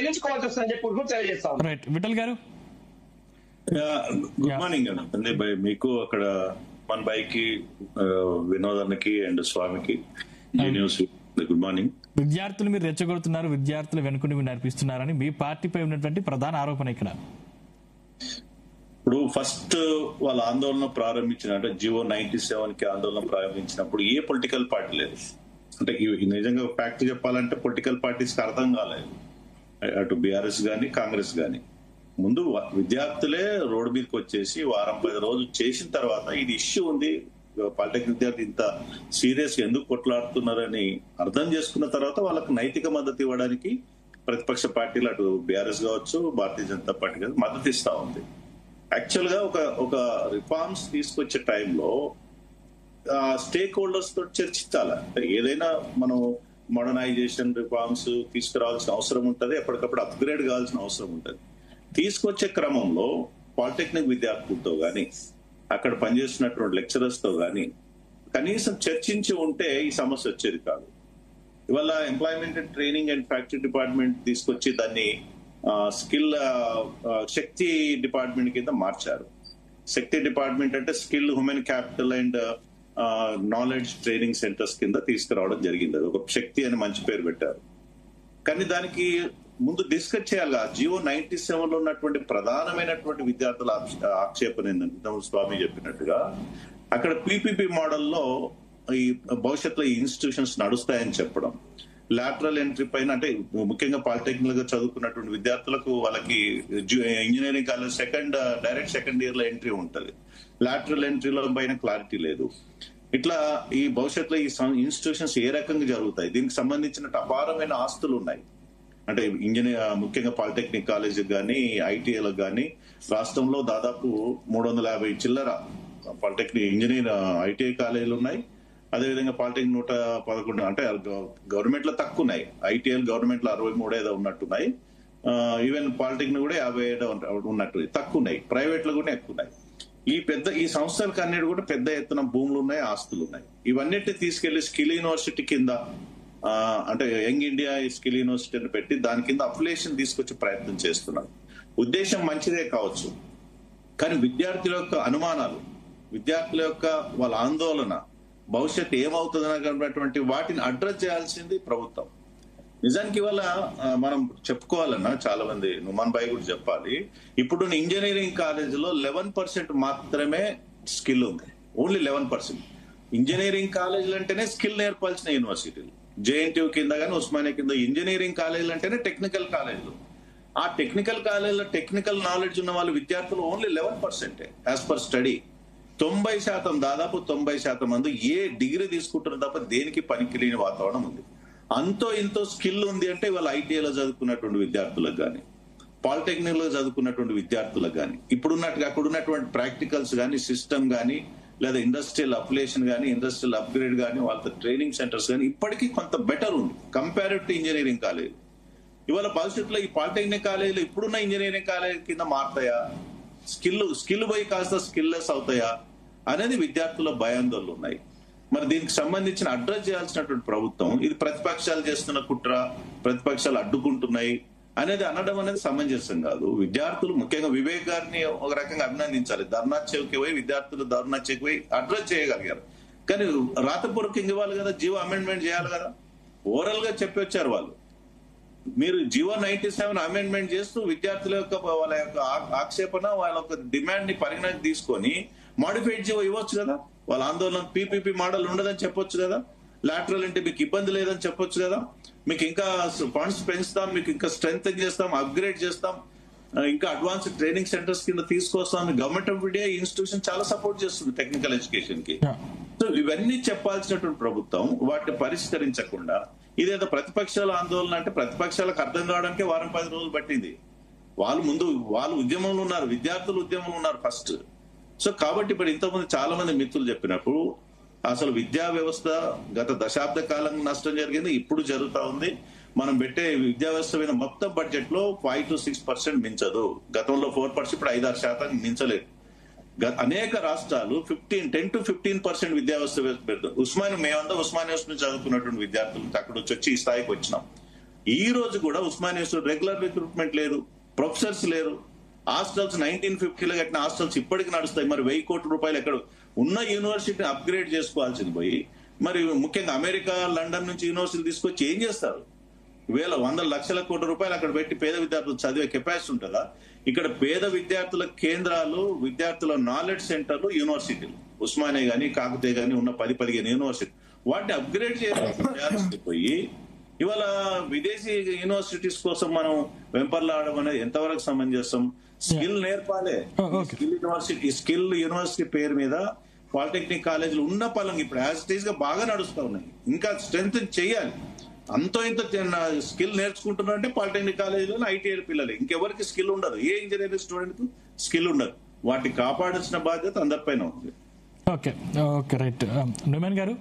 చెల్లించుకోవాల్సి వస్తుందని చెప్పి కూడా తెలియజేస్తా ఉన్నాను. రైట్, విఠల్ గారు. గుడ్ మార్నింగ్ అండి. మీకు అక్కడ మన బైకి వినోదానికి అండ్ స్వామికి న్యూస్ గుడ్ మార్నింగ్. విద్యార్థులు మీరు రెచ్చగొడుతున్నారు, విద్యార్థులు వెనుకుండి మీరు నడిపిస్తున్నారని మీ పార్టీపై ఉన్నటువంటి ప్రధాన ఆరోపణ ఇక్కడ. ఇప్పుడు ఫస్ట్ వాళ్ళ ఆందోళన ప్రారంభించిన అంటే జివో 97 కి ఆందోళన ప్రారంభించినప్పుడు ఏ పొలిటికల్ పార్టీ లేదు. అంటే నిజంగా ఫ్యాక్ట్ చెప్పాలంటే పొలిటికల్ పార్టీస్ కి అర్థం కాలేదు, అటు బీఆర్ఎస్ గాని కాంగ్రెస్ గాని. ముందు విద్యార్థులే రోడ్డు మీదకి వచ్చేసి వారం 10 రోజులు చేసిన తర్వాత ఇది ఇష్యూ ఉంది, పాలిటెక్నిక్ విద్యార్థి ఇంత సీరియస్ ఎందుకు కొట్లాడుతున్నారని అర్థం చేసుకున్న తర్వాత వాళ్ళకి నైతిక మద్దతు ఇవ్వడానికి ప్రతిపక్ష పార్టీలు అటు బీఆర్ఎస్ కావచ్చు భారతీయ జనతా పార్టీ కావచ్చు మద్దతు ఇస్తా ఉంది. యాక్చువల్ గా ఒక రిఫార్మ్స్ తీసుకొచ్చే టైంలో స్టేక్ హోల్డర్స్ తో చర్చించాలి. ఏదైనా మనం మోడర్నైజేషన్ రిఫార్మ్స్ తీసుకురావాల్సిన అవసరం ఉంటుంది, ఎప్పటికప్పుడు అప్గ్రేడ్ కావాల్సిన అవసరం ఉంటుంది. తీసుకొచ్చే క్రమంలో పాలిటెక్నిక్ విద్యార్థులతో గాని అక్కడ పనిచేస్తున్నటువంటి లెక్చరర్స్ తో గాని కనీసం చర్చించి ఉంటే ఈ సమస్య వచ్చేది కాదు. ఇవాళ employment and training and factory department తీసుకొచ్చి దాన్ని స్కిల్ శక్తి డిపార్ట్మెంట్ కింద మార్చారు. శక్తి డిపార్ట్మెంట్ అంటే skill human capital and knowledge training centres కింద తీసుకురావడం జరిగింది. అది ఒక శక్తి అని మంచి పేరు పెట్టారు. కానీ దానికి ముందు డిస్కస్ చేయాలి. జియో 97 లో ఉన్నటువంటి ప్రధానమైనటువంటి విద్యార్థుల ఆక్షేపణ ఏంటంటే స్వామి చెప్పినట్టుగా అక్కడ పీపీపీ మోడల్లో ఈ భవిష్యత్తులో ఈ ఇన్స్టిట్యూషన్స్ నడుస్తాయని చెప్పడం, లాటరల్ ఎంట్రీ పైన అంటే ముఖ్యంగా పాలిటెక్నిక్ గా చదువుకున్నటువంటి విద్యార్థులకు వాళ్ళకి engineering college direct second year లో ఎంట్రీ ఉంటుంది, లాటరల్ ఎంట్రీలో పైన క్లారిటీ లేదు. ఇట్లా ఈ భవిష్యత్తులో ఈ ఇన్స్టిట్యూషన్స్ ఏ రకంగా జరుగుతాయి, దీనికి సంబంధించిన అపారమైన ఆస్తులు ఉన్నాయి. అంటే ముఖ్యంగా పాలిటెక్నిక్ కాలేజీకి కానీ ఐటీఐలకు కానీ రాష్ట్రంలో దాదాపు 350 చిల్లర పాలిటెక్నిక్ ఇంజనీర్ ఐటీఐ కాలేజీలు ఉన్నాయి. అదేవిధంగా పాలిటెక్నిక్ 111 అంటే గవర్నమెంట్ లో తక్కువ ఉన్నాయి. ఐటీఐ గవర్నమెంట్ లో 63 ఏదో ఉన్నట్టున్నాయి. ఈవెన్ పాలిటెక్నిక్ కూడా 57 ఉన్నట్టు తక్కువ ఉన్నాయి. ప్రైవేట్ లో కూడా ఎక్కువ ఉన్నాయి. ఈ సంస్థలకు అన్నిటి కూడా పెద్ద ఎత్తున భూములు ఉన్నాయి, ఆస్తులు ఉన్నాయి. ఇవన్నిటిని తీసుకెళ్లి స్కిల్ యూనివర్సిటీ కింద అంటే యంగ్ ఇండియా స్కిల్ యూనివర్సిటీని పెట్టి దాని కింద అఫిలియేషన్ తీసుకొచ్చే ప్రయత్నం చేస్తున్నారు. ఉద్దేశం మంచిదే కావచ్చు, కానీ విద్యార్థుల యొక్క అనుమానాలు, విద్యార్థుల యొక్క వాళ్ళ ఆందోళన, భవిష్యత్తు ఏమవుతుంది అనేటువంటి వాటిని అడ్రస్ చేయాల్సింది ప్రభుత్వం. నిజానికి ఇవాళ మనం చెప్పుకోవాలన్నా చాలా మంది నుమాన్ భాయ్ కూడా చెప్పాలి, ఇప్పుడు ఇంజనీరింగ్ కాలేజీలో 11% మాత్రమే స్కిల్ ఉంది. ఓన్లీ 11%. ఇంజనీరింగ్ కాలేజీలు అంటేనే స్కిల్ నేర్పాల్సిన యూనివర్సిటీలు. జేఎన్టీయూ కింద కానీ ఉస్మానియా కింద ఇంజనీరింగ్ కాలేజీలు అంటేనే టెక్నికల్ కాలేజీలు. ఆ టెక్నికల్ కాలేజీలో టెక్నికల్ నాలెడ్జ్ ఉన్న వాళ్ళు విద్యార్థులు ఓన్లీ 11% యాజ్ పర్ స్టడీ. 90% దాదాపు 90% మంది ఏ డిగ్రీ తీసుకుంటున్నారు తప్ప దేనికి పనికి లేని వాతావరణం ఉంది. అంతో ఇంతో స్కిల్ ఉంది అంటే ఇవాళ ఐటీఐలో చదువుకున్నటువంటి విద్యార్థులకు కానీ పాలిటెక్నిక్ లో చదువుకున్నటువంటి విద్యార్థులకు కానీ ఇప్పుడున్నట్టుగా అక్కడ ఉన్నటువంటి ప్రాక్టికల్స్ కానీ సిస్టమ్ కానీ లేదా ఇండస్ట్రియల్ అప్లికేషన్ కానీ ఇండస్ట్రియల్ అప్గ్రేడ్ కానీ వాళ్ళ ట్రైనింగ్ సెంటర్స్ కానీ ఇప్పటికీ కొంత బెటర్ ఉంది కంపేర్డ్ టు ఇంజనీరింగ్ కాలేజ్. ఇవాళ భవిష్యత్తులో ఈ పాలిటెక్నిక్ కాలేజీలు ఇప్పుడున్న ఇంజనీరింగ్ కాలేజ్ కింద మారుతాయా, స్కిల్ పోయి కాస్త స్కిల్లెస్ అవుతాయా అనేది విద్యార్థుల భయాందోళనలు ఉన్నాయి. మరి దీనికి సంబంధించిన అడ్రస్ చేయాల్సినటువంటి ప్రభుత్వం ఇది ప్రతిపక్షాలు చేస్తున్న కుట్ర, ప్రతిపక్షాలు అడ్డుకుంటున్నాయి అనేది అనడం అనేది సమంజసం కాదు. విద్యార్థులు ముఖ్యంగా వివేక్ గారిని ఒక రకంగా అభినందించాలి. ధర్నా చౌకి పోయి విద్యార్థులు ధర్నా చౌకి పోయి అడ్రస్ చేయగలిగారు. కానీ రాతపూర్వకంగా ఇవ్వాలి కదా, జీవో అమెండ్మెంట్ చేయాలి కదా. ఓవరాల్ గా చెప్పి వచ్చారు వాళ్ళు. మీరు జీవో 97 అమెండ్మెంట్ చేస్తూ విద్యార్థుల యొక్క వాళ్ళ యొక్క ఆక్షేపణ వాళ్ళ యొక్క డిమాండ్ ని పరిగణనకు తీసుకొని మాడిఫైడ్ జీవో ఇవ్వచ్చు కదా. వాళ్ళ ఆందోళన పీపీపీ మోడల్ ఉండదని చెప్పొచ్చు కదా. లాటరల్ అంటే మీకు ఇబ్బంది లేదని చెప్పొచ్చు కదా. మీకు ఇంకా ఫండ్స్ పెంచుతాం, మీకు ఇంకా స్ట్రెంగ్ చేస్తాం, అప్గ్రేడ్ చేస్తాం, ఇంకా అడ్వాన్స్డ్ ట్రైనింగ్ సెంటర్స్ కింద తీసుకొస్తాం. గవర్నమెంట్ ఆఫ్ ఇండియా ఇన్స్టిట్యూషన్ చాలా సపోర్ట్ చేస్తుంది టెక్నికల్ ఎడ్యుకేషన్ కి. సో ఇవన్నీ చెప్పాల్సినటువంటి ప్రభుత్వం వాటిని పరిష్కరించకుండా ఇదేదో ప్రతిపక్షాల ఆందోళన అంటే ప్రతిపక్షాలకు అర్థం కావడానికే 10 రోజులు పట్టింది. వాళ్ళు ఉద్యమంలో ఉన్నారు, విద్యార్థులు ఉద్యమంలో ఉన్నారు ఫస్ట్. సో కాబట్టి ఇప్పుడు ఇంతకుముందు చాలా మంది మిత్రులు చెప్పినప్పుడు అసలు విద్యా వ్యవస్థ గత దశాబ్ద కాలంగా నష్టం జరిగింది, ఇప్పుడు జరుగుతా ఉంది. మనం పెట్టే విద్యా వ్యవస్థ మీద మొత్తం బడ్జెట్ లో 5 to 6% మించదు. గతంలో 4%, ఇప్పుడు 5-6% మించలేదు. అనేక రాష్ట్రాలు 10 to 15% విద్యా వ్యవస్థ పెడతారు. మేమంతా ఉస్మానియా చదువుకున్నటువంటి విద్యార్థులు అక్కడ వచ్చి ఈ స్థాయికి వచ్చినాం. ఈ రోజు కూడా ఉస్మానియా రెగ్యులర్ రిక్రూట్మెంట్ లేదు, ప్రొఫెసర్స్ లేరు. హాస్టల్స్ 1950లో కట్టిన హాస్టల్స్ ఇప్పటికి నడుస్తాయి. మరి 1000 కోట్ల రూపాయలు ఎక్కడ ఉన్న యూనివర్సిటీని అప్గ్రేడ్ చేసుకోవాల్సింది పోయి మరి ముఖ్యంగా అమెరికా, లండన్ నుంచి యూనివర్సిటీ తీసుకొచ్చి ఏం చేస్తారు? వందల లక్షల కోట్ల రూపాయలు అక్కడ పెట్టి పేద విద్యార్థులు చదివే కెపాసిటీ ఉంటుందా? ఇక్కడ పేద విద్యార్థుల కేంద్రాలు, విద్యార్థుల నాలెడ్జ్ సెంటర్లు, యూనివర్సిటీలు, ఉస్మానియా గానీ కాకతీయ గానీ ఉన్న 10-15 యూనివర్సిటీ, వాటిని అప్గ్రేడ్ చేయాల్సి పోయి ఇవాళ విదేశీ యూనివర్సిటీస్ కోసం మనం వెంపర్లాడడం అనేది ఎంతవరకు సమంజసం? స్కిల్ నేర్పాలి. స్కిల్ యూనివర్సిటీ పేరు మీద పాలిటెక్నిక్ కాలేజీలు ఉన్న పలంగా ఇప్పుడు యాజ్ ఇట్ ఈస్ గా బాగా నడుస్తూ ఉన్నాయి. ఇంకా స్ట్రెంగ్ చేయాలి. అంతో ఇంత స్కిల్ నేర్చుకుంటున్నా అంటే పాలిటెక్నిక్ కాలేజీలో ఐటీఐ పిల్లలు, ఇంకెవరికి స్కిల్ ఉండదు. ఏ ఇంజనీరింగ్ స్టూడెంట్ కు స్కిల్ ఉండదు. వాటిని కాపాడాల్సిన బాధ్యత అందరిపైన ఉంది. Okay right. నుమన్ గారు.